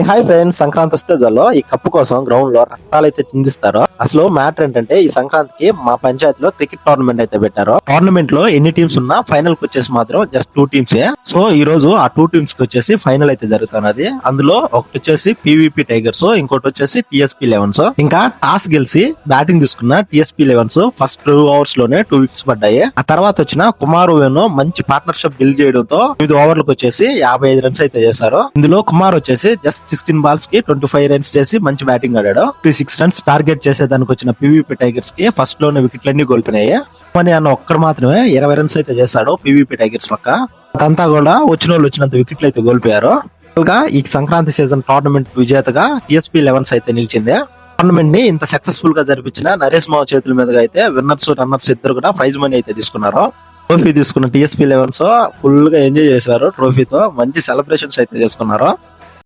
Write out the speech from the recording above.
Hi friends, Sankranti వస్తే జల్లో ఈ cup కోసం గ్రౌండ్ లో రక్తాలు అయితే చిందిస్తారో. అసలు మ్యాటర్ ఏంటంటే ఈ సంక్రాంతికి మా పంచాయతీలో క్రికెట్ టోర్నమెంట్ అయితే పెట్టారు. టోర్నమెంట్ లో ఎన్ని టీమ్స్ ఉన్నా ఫైనల్ కి వచ్చేసి మాత్రం జస్ట్ 2 టీమ్సే. సో ఈ రోజు ఆ 2 టీమ్స్ కి వచ్చేసి ఫైనల్ అయితే జరుగుతున్నది. అందులో ఒకటి వచ్చేసి పీవీపీ టైగర్స్, ఇంకోటి వచ్చేసి టీఎస్పీ 11s. ఇంకా టాస్ గెలిచి బ్యాటింగ్ తీసుకున్న టీఎస్పీ 11s ఫస్ట్ 2 ఓవర్స్ లోనే 2 వికెట్స్ పడ్డాయి. ఆ తర్వాత వచ్చిన కుమార్ వేణు మంచి పార్ట్నర్షిప్ బిల్డ్ చేయడంతో 9 ఓవర్లకు వచ్చేసి 55 రన్స్ అయితే చేశారు. ఇందులో కుమార్ వచ్చేసి జస్ట్ 16 బాల్స్ కి 25 రన్స్ చేసి మంచి బ్యాటింగ్ ఆడాడు. 6 రన్స్ టార్గెట్ చేసేదానికి వచ్చిన పీవీపీ టైగర్స్ కి ఫస్ట్ లోనే వికెట్లన్నీ కోల్పోయినాయి. మని అన్న ఒక్కడు మాత్రమే 20 రన్స్ అయితే చేశాడు పీవీపీ టైగర్స్ పక్క. అదంతా కూడా వచ్చిన వాళ్ళు వచ్చినంత వికెట్లు అయితే కోల్పోయారు. ఈ సంక్రాంతి సీజన్ టోర్నమెంట్ విజేతగా టీఎస్పీ 11s అయితే నిలిచింది. టోర్నమెంట్ ని ఇంత సక్సెస్ఫుల్ గా జరిపించిన నరేష్ మావ చేతుల మీదుగా అయితే విన్నర్స్ రన్నర్స్ ఇద్దరు కూడా ప్రైజ్ మనీ అయితే తీసుకున్నారు. ట్రోఫీ తీసుకున్న టీఎస్పీ 11s ఫుల్ గా ఎంజాయ్ చేశారు. ట్రోఫీతో మంచి సెలబ్రేషన్స్ అయితే చేసుకున్నారు.